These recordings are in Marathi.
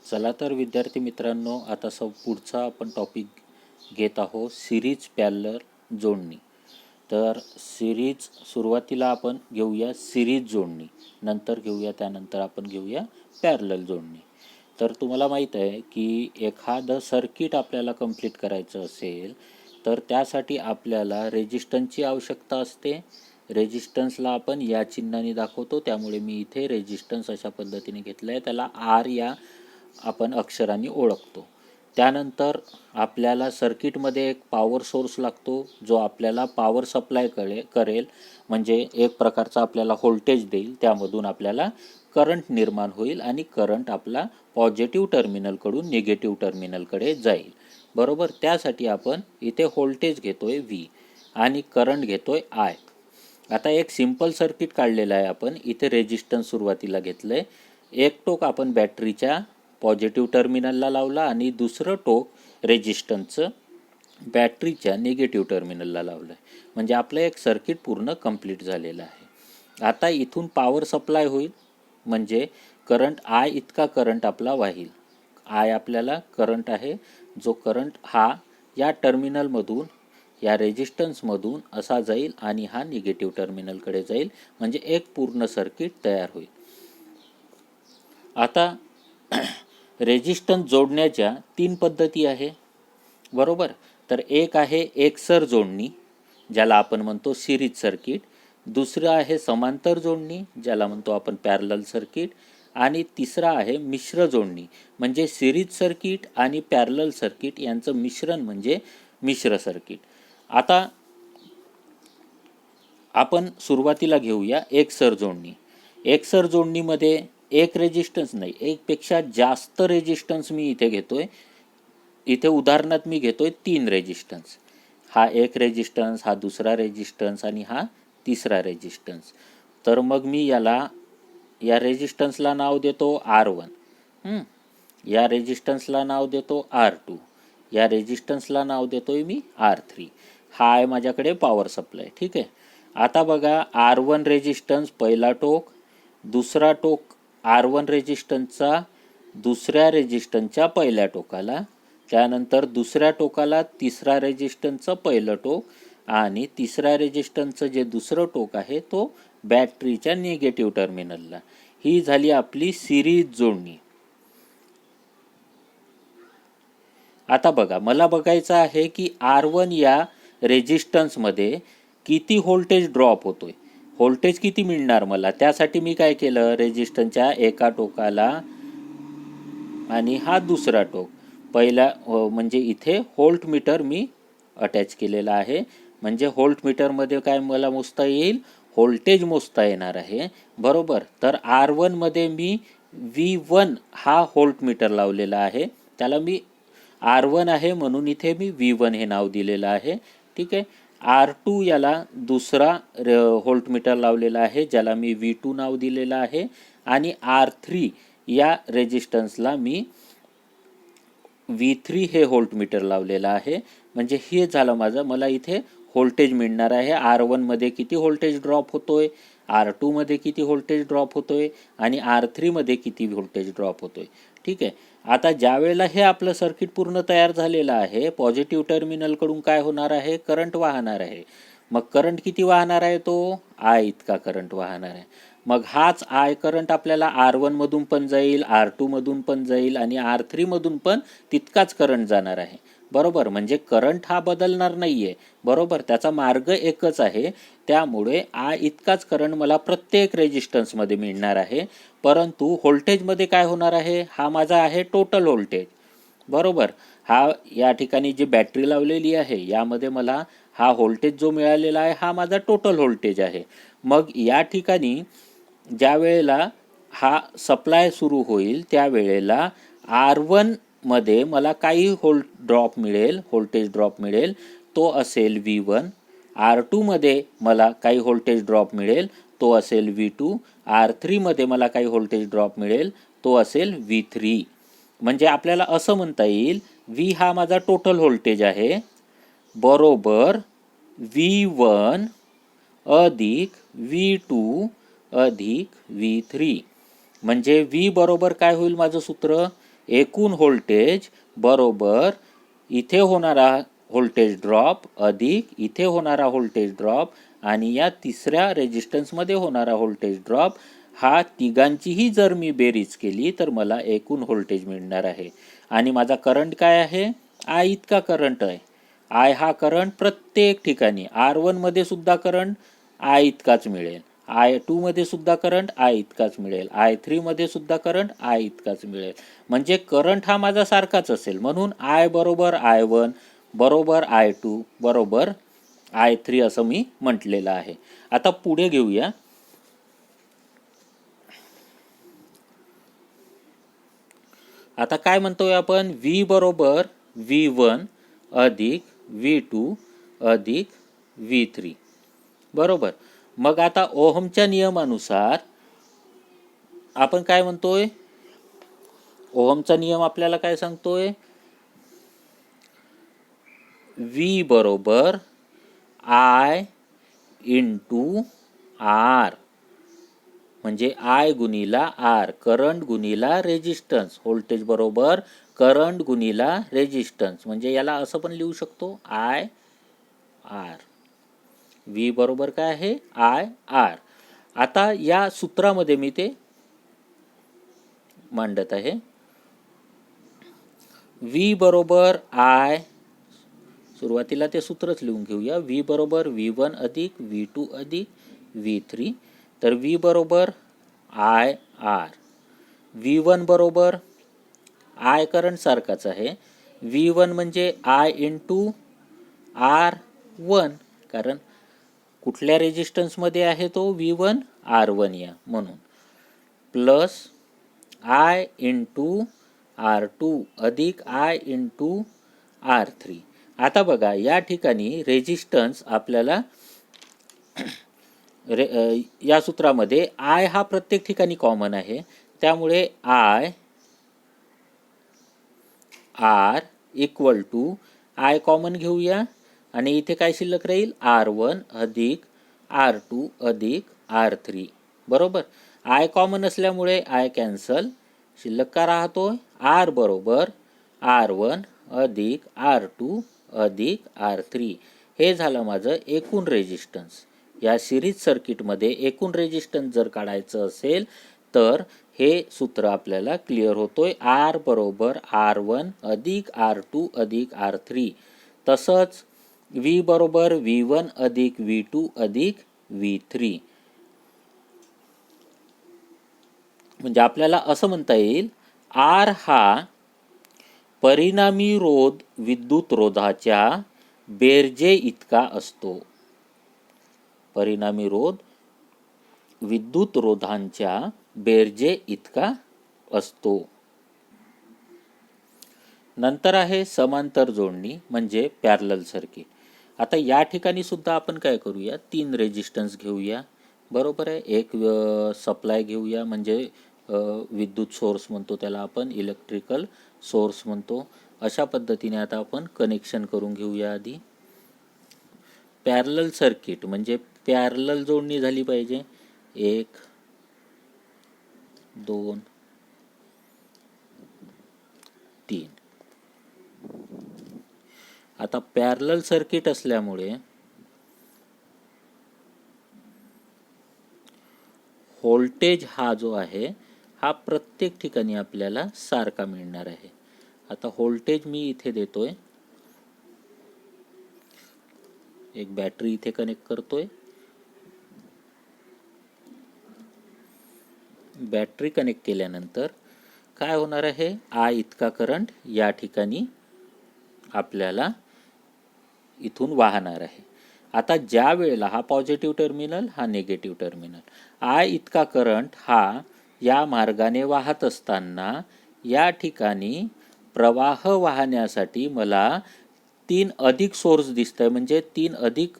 चला तर विद्यार्थी मित्रांनो, आता पुढचा आपण टॉपिक घेत आहोत सिरीज पॅरलल जोडणी. तर सिरीज सुरुवातीला आपण घेऊया सिरीज जोडणी, नंतर घेऊया त्यानंतर आपण घेऊया पॅरलल जोडणी. तर तुम्हाला माहीत आहे की एखादं सर्किट आपल्याला कंप्लीट करायचं असेल तर त्यासाठी आपल्याला रेजिस्टन्सची आवश्यकता असते. रेजिस्टन्सला आपण या चिन्हाने दाखवतो, त्यामुळे मी इथे रेजिस्टन्स अशा पद्धतीने घेतलं आहे. त्याला आर या आपण अक्षरांनी ओळखतो. त्यानंतर आपल्याला सर्किटमध्ये एक पॉवर सोर्स लागतो, जो आपल्याला पॉवर सप्लाय करेल, म्हणजे एक प्रकारचा आपल्याला व्होल्टेज देईल. त्यामधून आपल्याला करंट निर्माण होईल आणि करंट आपला पॉझिटिव्ह टर्मिनलकडून निगेटिव्ह टर्मिनलकडे जाईल. बरोबर, त्यासाठी आपण इथे व्होल्टेज घेतोय व्ही आणि करंट घेतोय आय. आता एक सिंपल सर्किट काढलेलं आहे आपण. इथे रेजिस्टन्स सुरुवातीला घेतलं आहे. एक टोक आपण बॅटरीच्या पॉझिटिव्ह टर्मिनलला लावला आणि दुसरं टोक रेजिस्टन्सचं बॅटरीच्या निगेटिव्ह टर्मिनलला लावलं आहे. म्हणजे आपलं एक सर्किट पूर्ण कंप्लीट झालेलं आहे. आता इथून पॉवर सप्लाय होईल, म्हणजे करंट आय इतका करंट आपला वाहील. आय आपल्याला करंट आहे, जो करंट हा या टर्मिनलमधून या रेजिस्टन्समधून असा जाईल आणि हा निगेटिव्ह टर्मिनलकडे जाईल, म्हणजे एक पूर्ण सर्किट तयार होईल. आता रेजिस्टन्स जोडण्याच्या 3 पद्धती आहे. बरोबर, तर एक आहे एकसर जोडणी, ज्याला आपण म्हणतो सिरीज सर्किट. दुसरं आहे समांतर जोडणी, ज्याला म्हणतो आपण पॅरलल सर्किट. आणि तिसरा आहे मिश्र जोडणी, म्हणजे सिरीज सर्किट आणि पॅरलल सर्किट यांचं मिश्रण म्हणजे मिश्र सर्किट. आता आपण सुरुवातीला घेऊया एकसर जोडणी. एकसर जोडणीमध्ये एक रेजिस्टन्स नाही, एकपेक्षा जास्त रेजिस्टन्स मी इथे घेतोय. इथे उदाहरणात मी घेतोय 3 रेजिस्टन्स. हा एक रेजिस्टन्स, हा दुसरा रेजिस्टन्स आणि हा तिसरा रेजिस्टन्स. तर मग मी या रेजिस्टन्सला नाव देतो R1, या रेजिस्टन्सला नाव देतो R2, या रेजिस्टन्सला नाव देतोय मी R3. हा आहे माझ्याकडे पॉवर सप्लाय. ठीक आहे. आता बघा, R1 रेजिस्टन्स पहिला टोक, दुसरा टोक R1 रेजिस्टन्सचा दुसऱ्या रेजिस्टन्सच्या पहिल्या टोकाला, त्यानंतर दुसऱ्या टोकाला तिसरा रेजिस्टन्सचं पहिलं टोक आणि तिसऱ्या रेजिस्टन्सचं जे दुसरं टोक आहे तो बॅटरीच्या निगेटिव्ह टर्मिनलला. ही झाली आपली सिरीज जोडणी. आता बघा, मला बघायचं आहे की R1 या रेजिस्टन्समध्ये किती व्होल्टेज ड्रॉप होतोय, व्होल्टेज किती मिळणार मला. त्यासाठी मी काय केलं, रेजिस्टन्सच्या एका टोकाला आणि हा दुसरा टोक पहिला, म्हणजे इथे व्होल्ट मीटर मी अटॅच केलेला आहे. म्हणजे व्होल्ट मीटरमध्ये काय मला मोजता येईल, व्होल्टेज मोजता येणार आहे. बरोबर, तर R1 मध्ये मी V1 हा व्होल्ट मीटर लावलेला आहे. त्याला मी R1 आहे म्हणून इथे मी V1 हे नाव दिलेलं आहे. ठीक आहे. R2 याला दुसरा व्होल्ट मीटर लावलेला आहे, ज्याला मी V2 नाव दिलेलं आहे. आणि R3 या रेजिस्टन्सला मी V3 हे व्होल्ट मीटर लावलेलं आहे. म्हणजे हे झालं माझं, मला इथे व्होल्टेज मिळणार आहे. R1 मध्ये किती व्होल्टेज ड्रॉप होतोय, R2 मध्ये किती व्होल्टेज ड्रॉप होतोय आणि R3 मध्ये किती व्होल्टेज ड्रॉप होतोय. ठीक आहे. आता ज्या वेळेला हे आपलं सर्किट पूर्ण तयार झालेलं आहे, पॉझिटिव्ह टर्मिनलकडून काय होणार आहे, करंट वाहणार आहे. मग करंट किती वाहणार आहे, तो आय इतका करंट वाहणार आहे. मग हाच आय करंट आपल्याला R1 मधून पण जाईल, R2 मधून पण जाईल आणि R3 मधून पण तितकाच करंट जाणार आहे. बरोबर, म्हणजे करंट हा बदलणार नाहीये. बरोबर, त्याचा मार्ग एकच आहे. त्यामुळे आय इतकाच करंट मला प्रत्येक रेजिस्टन्समध्ये मिळणार आहे. परंतु व्होल्टेजमध्ये काय होणार आहे, हा माझा आहे टोटल व्होल्टेज. बरोबर, हा या ठिकाणी जी बॅटरी लावलेली आहे यामध्ये मला हा व्होल्टेज जो मिळालेला आहे हा माझा टोटल व्होल्टेज आहे. मग या ठिकाणी ज्या वेळेला हा सप्लाय सुरू होईल त्यावेळेला R1 मध्ये मला काही व्होल्टेज ड्रॉप मिळेल, तो असेल V1. R2 मध्ये मला काही व्होल्टेज ड्रॉप मिळेल, तो असेल V2. R3 मध्ये मला काही व्होल्टेज ड्रॉप मिळेल, तो असेल V3. म्हणजे आपल्याला असं म्हणता येईल, V हा माझा टोटल व्होल्टेज आहे, बरोबर V1 अधिक V2 अधिक V3. म्हणजे V बरोबर काय होईल माझं सूत्र, एकूण व्होल्टेज बरोबर इथे होणारा व्होल्टेज ड्रॉप अधिक इथे होणारा व्होल्टेज ड्रॉप आणि या तिसऱ्या रेजिस्टन्समध्ये होणारा व्होल्टेज ड्रॉप, हा तिघांचीही जर मी बेरीज केली तर मला एकूण व्होल्टेज मिळणार आहे. आणि माझा करंट काय आहे? आय इतका करंट आहे. आय हा करंट प्रत्येक ठिकाणी R1 मध्ये सुद्धा करंट आय इतकाच मिळेल, I2 मध्ये सुद्धा करंट आय इतकाच मिळेल, I3 मध्ये सुद्धा करंट आय इतकाच मिळेल. म्हणजे करंट हा माझा सारखाच असेल. म्हणून आय बरोबर I1 बरोबर I2 बरोबर I3 असं मी म्हटलेलं आहे. आता पुढे घेऊया. आता काय म्हणतोय आपण? V बरोबर V1 अधिक V2 अधिक V3 बरोबर. मग आता ओहमच्या नियमानुसार आपण काय म्हणतोय? ओहमचा नियम आपल्याला काय सांगतोय? V बरोबर I इंटू R, म्हणजे आय गुणिला आर, करंट गुणिला रेजिस्टन्स. व्होल्टेज बरोबर करंट गुणिला रेजिस्टन्स, म्हणजे याला असं पण लिहू शकतो आय आर. व्ही बरोबर काय आहे? I R. आता या सूत्रामध्ये मी ते मांडत आहे. व्ही बरोबर आय, सुरुवातीला ते सूत्रच लिहून घेऊया. व्ही बरोबर V1 अधिक V2 अधिक V3. तर V बरोबर आय आर. V1 बरोबर आय करंट सारखाच आहे. V1 म्हणजे आय इंटू R1, कारण कुठल्या रेजिस्टन्समध्ये आहे तो? V1 R1 या, म्हणून प्लस आय इंटू R2 अधिक आय इंटू R3. आता बघा या ठिकाणी रेजिस्टन्स आपल्याला या सूत्रामध्ये आय हा प्रत्येक ठिकाणी कॉमन आहे, त्यामुळे I R equal to I common घेऊया आणि इथे काय शिल्लक राहील? R1 अधिक R2 अधिक R3 बरोबर. आय कॉमन असल्यामुळे आय कॅन्सल, शिल्लक का राहतोय? आर बरोबर R1 अधिक R2 अधिक R3. हे झालं माझं एकूण रेजिस्टन्स. या सिरीज सर्किटमध्ये एकूण रेजिस्टन्स जर काढायचं असेल तर हे सूत्र आपल्याला क्लिअर होतोय. आर बरोबर R1 अधिक R2 अधिक R3. तसंच V बरोबर V1 अधिक V2 अधिक V3. म्हणजे आपल्याला असं म्हणता येईल, आर हा परिणामी रोध विद्युत रोधाच्या बेरजे इतका असतो. परिणामी रोध विद्युत रोधांच्या बेरजे इतका असतो. नंतर आहे समांतर जोडणी म्हणजे पॅरलल सर्किट. आता या ठिकाणी सुद्धा आपण काय करूया? 3 रेजिस्टन्स घेऊया बरोबर आहे. एक सप्लाय घेऊया, म्हणजे विद्युत सोर्स म्हणतो त्याला आपण, इलेक्ट्रिकल सोर्स म्हणतो. अशा पद्धतीने आता आपण कनेक्शन करून घेऊया. आधी पॅरलल सर्किट म्हणजे पॅरलल जोडणी झाली पाहिजे. 1 2 3. आता पॅरलल सर्किट असल्यामुळे व्होल्टेज हा जो आहे हा प्रत्येक ठिकाणी आपल्याला सारखा मिळणार आहे. आता व्होल्टेज मी इथे देतोय, एक बॅटरी इथे कनेक्ट करतोय. बॅटरी कनेक्ट केल्यानंतर काय होणार आहे? आय इतका करंट या ठिकाणी आपल्याला इथून वाहणार आहे. आता ज्या वेळेला हा पॉझिटिव्ह टर्मिनल, हा निगेटिव्ह टर्मिनल, आय इतका करंट हा या मार्गाने वाहत असताना या ठिकाणी प्रवाह वाहण्यासाठी मला 3 अधिक सोर्स दिसत आहे. म्हणजे 3 अधिक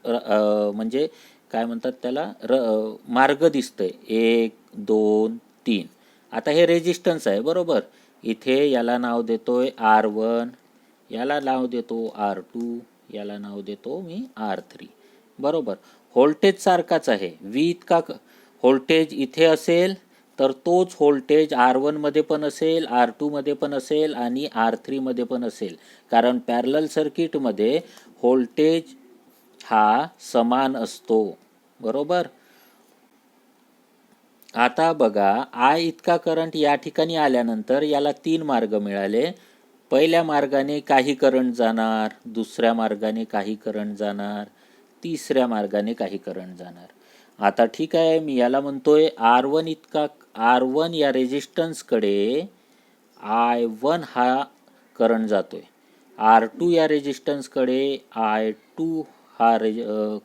म्हणजे काय म्हणतात त्याला, मार्ग दिसतंय. 1 2 3. आता हे रेजिस्टन्स आहे बरोबर. इथे याला नाव देतोय R1, याला नाव देतो R2, याला नाव देतो मी R3 बरोबर. व्होल्टेज सारखाच आहे. V इतका व्होल्टेज इथे असेल तर तोच व्होल्टेज R1 मध्ये पण असेल, R2 मध्ये पण असेल आणि R3 मध्ये पण असेल, कारण पॅरलल सर्किटमध्ये व्होल्टेज हा समान असतो. बरोबर. आता बघा, आय इतका करंट या ठिकाणी आल्यानंतर याला 3 मार्ग मिळाले. पहिल्या मार्गाने काही करंट जाणार, दुसऱ्या मार्गाने काही करंट जाणार, तिसऱ्या मार्गाने काही करंट जाणार. आता ठीक आहे, मी याला म्हणतोय R1 इतका, R1 या रेजिस्टन्सकडे I1 हा करंट जातोय, R2 या रेजिस्टन्सकडे I2 हा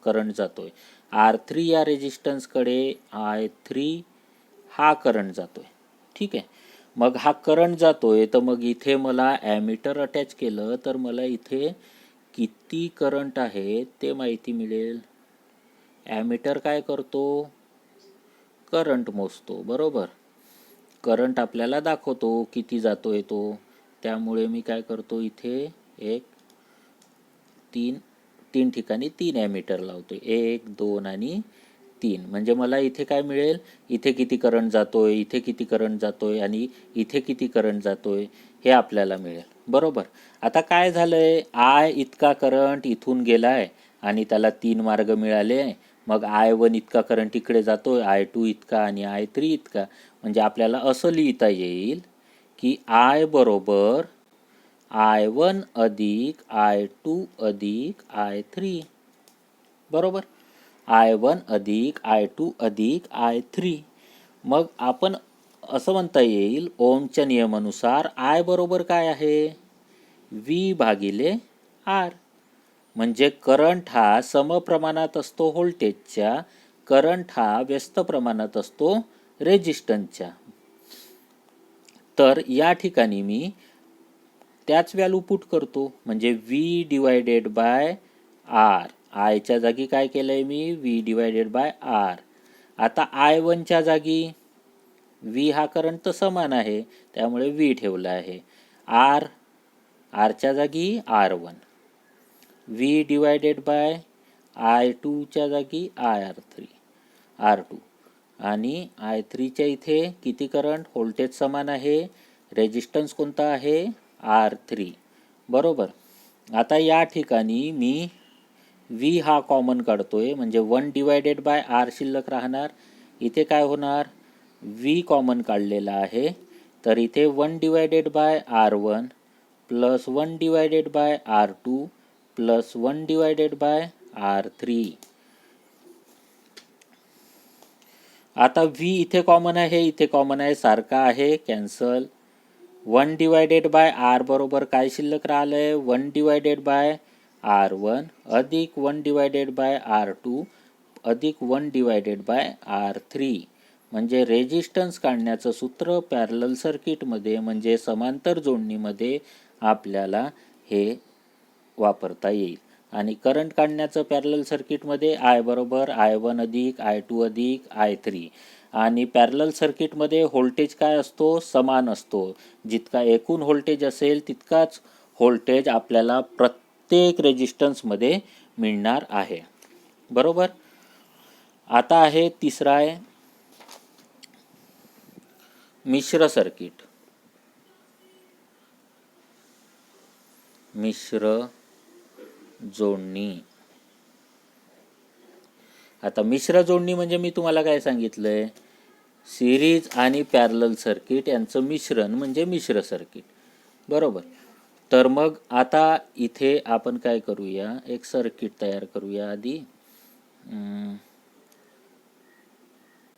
करंट जातोय, R3 या रेजिस्टन्सकडे I3 हा करंट जातोय. ठीक आहे. मग हा करंट जातोय, तर मग इथे मला ॲमीटर अटॅच केलं तर मला इथे किती करंट आहे ते माहिती मिळेल. ॲमीटर काय करतो, करंट मोजतो. बरोबर. करंट आपल्याला दाखवतो किती जातोय तो. त्यामुळे मी काय करतो, इथे तीन ठिकाणी 3 ॲमीटर लावतोय, 1 2 आणि 3. म्हणजे मला इथे काय मिळेल, इथे किती करंट जातोय, इथे किती करंट जातोय आणि इथे किती करंट जातोय हे आपल्याला मिळेल. बरोबर. आता काय झालंय, आय इतका करंट इथून गेलाय आणि त्याला 3 मार्ग मिळाले. मग I1 इतका करंट इकडे जातोय, I2 इतका आणि I3 इतका. म्हणजे आपल्याला असं लिहिता येईल की I बरोबर I1 अधिक I2 अधिक I3. बरोबर. I1 अधिक I2 अधिक I3. मग आपण असं म्हणता येईल, ओमच्या नियमानुसार I बरोबर काय आहे, V भागिले R. म्हणजे करंट हा समप्रमाणात असतो व्होल्टेजच्या, करंट हा व्यस्त प्रमाणात असतो रेजिस्टन्सच्या. तर या ठिकाणी मी त्याच व्हॅल्यू पुट करतो, म्हणजे V डिवायडेड बाय R. आयच्या जागी काय केलंय मी, V डिवायडेड बाय R. आता I1च्या जागी V हा करंट तर समान आहे, त्यामुळे V ठेवला आहे. Rच्या जागी R1, V डिवायडेड बाय I2च्या जागी R2 आणि I3च्या इथे किती करंट, व्होल्टेज समान आहे, रेजिस्टन्स कोणता आहे, R3. बरोबर. आता या ठिकाणी मी V हा कॉमन काढतोय, म्हणजे 1 डिवायडेड बाय R शिल्लक राहणार. इथे काय होणार, V कॉमन काढलेला आहे, तर इथे 1 divided by R1 plus 1 divided by R2 plus 1 divided by R3. आता V इथे कॉमन आहे, इथे कॉमन आहे, सारखा आहे, कॅन्सल. 1 डिवायडेड बाय R बरोबर काय शिल्लक राहिलंय, 1 डिवायडेड बाय R1 अधिक 1 डिवायडेड बाय R2 अधिक 1 डिवायडेड बाय R3. म्हणजे रेजिस्टन्स काढण्याचं सूत्र पॅरलल सर्किटमध्ये, म्हणजे समांतर जोडणीमध्ये आपल्याला हे वापरता येईल. आणि करंट काढण्याचं पॅरलल सर्किटमध्ये I बरोबर I1 अधिक I2 अधिक I3. आणि पॅरलल सर्किटमध्ये व्होल्टेज काय असतो, समान असतो. जितका एकूण व्होल्टेज असेल तितकाच व्होल्टेज आपल्याला प्रत्येक रेजिस्टन्समध्ये मिळणार आहे. बरोबर. आता आहे तिसरा आहे मिश्र सर्किट. मिश्र जोडणी. आता मिश्र जोडणी म्हणजे मी तुम्हाला काय सांगितलंय, सिरीज आणि पॅरलल सर्किट यांचं मिश्रण म्हणजे मिश्र सर्किट. बरोबर. तर मग आता इथे आपण काय करूया, एक सर्किट तयार करूया आधी.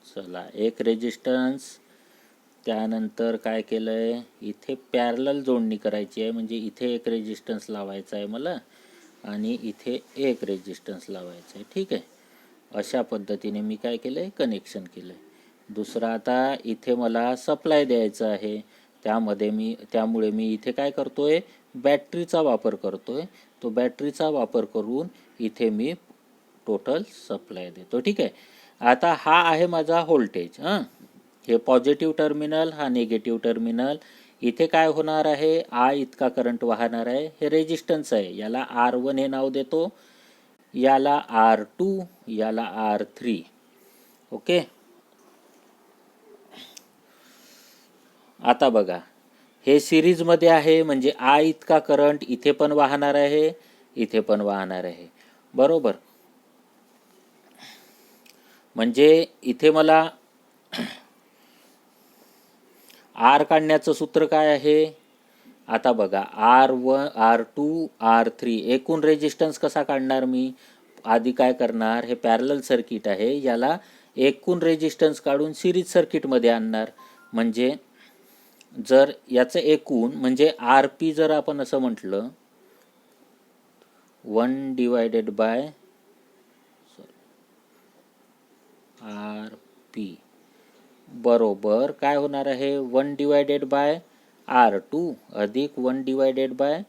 चला, एक रेजिस्टन्स, त्यानंतर काय केलंय, इथे पॅरलल जोडणी करायची आहे, म्हणजे इथे एक रेजिस्टन्स लावायचा आहे मला आणि इथे एक रेजिस्टन्स लावायचा आहे. ठीक आहे. अशा पद्धतीने मी काय केलं आहे, कनेक्शन केलं आहे. दुसरा, आता इथे मला सप्लाय द्यायचा आहे, त्यामुळे मी इथे काय करतोय, बॅटरीचा वापर करतोय. तो बॅटरीचा वापर करून इथे मी टोटल सप्लाय देतो. ठीक आहे. आता हा आहे माझा व्होल्टेज. हे पॉझिटिव्ह टर्मिनल, हा निगेटिव्ह टर्मिनल. इथे काय होणार आहे, I इतका करंट वाहणार आहे, हे रेजिस्टन्स आहे, याला R1 हे नाव देतो, याला R2, याला R3. ओके. आता बघा, हे सिरीजमध्ये आहे म्हणजे आय इतका करंट इथे पण वाहणार आहे, इथे पण वाहणार आहे, बरोबर. म्हणजे इथे मला आर काढण्याचं सूत्र काय आहे. आता बघा, R1 R2 R3 एकूण रेजिस्टन्स कसा काढणार मी. आधी काय करणार, हे पॅरलल सर्किट आहे, याला एकूण रेजिस्टन्स काढून सिरीज सर्किटमध्ये आणणार. म्हणजे जर याचं एकूण म्हणजे आर पी जर आपण असं म्हटलं 1 डिवायडेड बाय आर पी बरोबर काय होणार आहे, 1 डिवायडेड बाय R2 अधिक 1 डिवायडेड बाय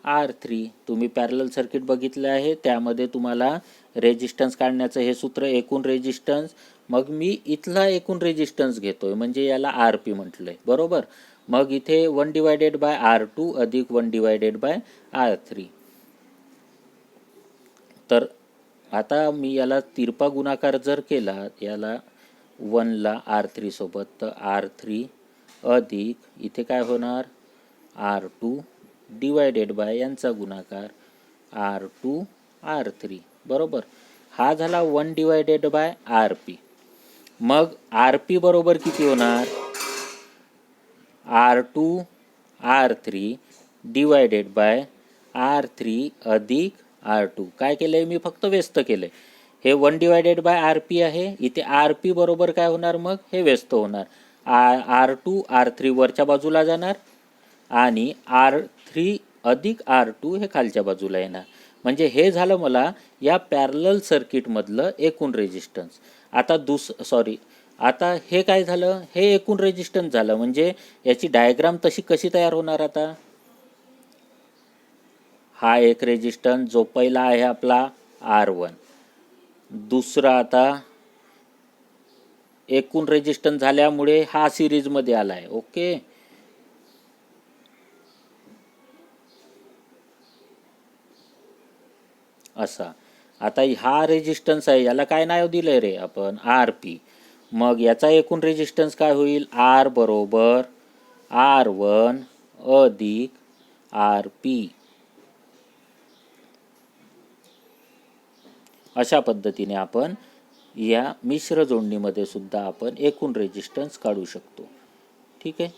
R3. तुम्ही पॅरलल सर्किट बघितलं आहे, त्यामध्ये तुम्हाला रेजिस्टन्स काढण्याचं हे सूत्र एकूण रेजिस्टन्स. मग मी इथला एकूण रेजिस्टन्स घेतोय म्हणजे याला आर पी म्हटलंय, बरोबर. मग इथे 1 डिवायडेड बाय R2 अधिक 1 डिवायडेड बाय R3. तर आता मी याला तिरपा गुणाकार जर केला, याला 1ला R3 सोबत, तर R3 अधिक इथे काय होणार R2 डिवायडेड बाय यांचा गुणाकार R2 R3, बरोबर. हा झाला 1 डिवायडेड बाय आर पी. मग आर पी बरोबर किती होणार, R2 R3 divided by R3 अधिक R2. काय केलंय मी, फक्त व्यस्त केलंय. हे 1 डिवायडेड बाय आर पी आहे, इथे आर पी बरोबर काय होणार, मग हे व्यस्त होणार. R2 R3 वरच्या बाजूला जाणार आणि R3 अधिक R2 हे खालच्या बाजूला येणार. म्हणजे हे झालं मला या पॅरलल सर्किटमधलं एकूण रेजिस्टन्स. आता हे काय झालं, हे एकूण रेजिस्टन्स झालं. म्हणजे याची डायग्राम तशी कशी तयार होणार. आता हा एक रेजिस्टन्स जो पहिला आहे आपला R1, दुसरा आता एकूण रेजिस्टन्स झाल्यामुळे हा सिरीजमध्ये आला आहे, ओके. असा आता हा रेजिस्टन्स आहे, याला काय नाव दिलंय रे आपण, आर पी. मग याचा एकूण रेजिस्टन्स काय होईल, आर बरोबर R1 अधिक आर पी. अशा पद्धतीने आपण या मिश्र जोडणीमध्ये सुद्धा आपण एकूण रेजिस्टन्स काढू शकतो. ठीक आहे.